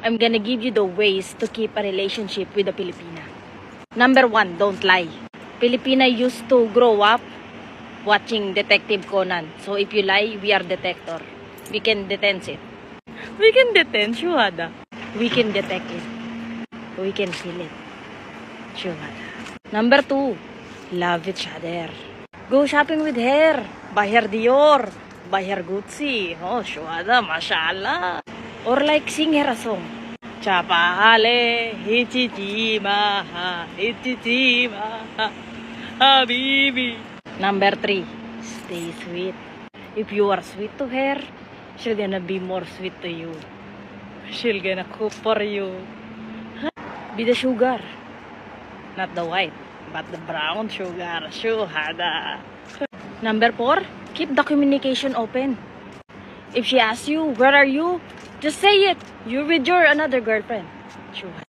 I'm gonna give you the ways to keep a relationship with a Filipina. Number 1, don't lie. Filipina used to grow up watching Detective Conan. So if you lie, we are detector. We can detect it. We can detect, Shuhada. We can detect it. We can feel it. Shuhada. Number 2, love each other. Go shopping with her. Buy her Dior. Buy her Gucci. Oh, Shuhada, mashallah. Or like sing her a song. Chapahale, hichichima, hichichima, habibi. Number 3, stay sweet. If you are sweet to her, she'll gonna be more sweet to you. She'll gonna cook for you. Be the sugar. Not the white, but the brown sugar. Shuhada. Number 4, keep the communication open. If she asks you, where are you? Just say it. You're with your another girlfriend. Shuhada.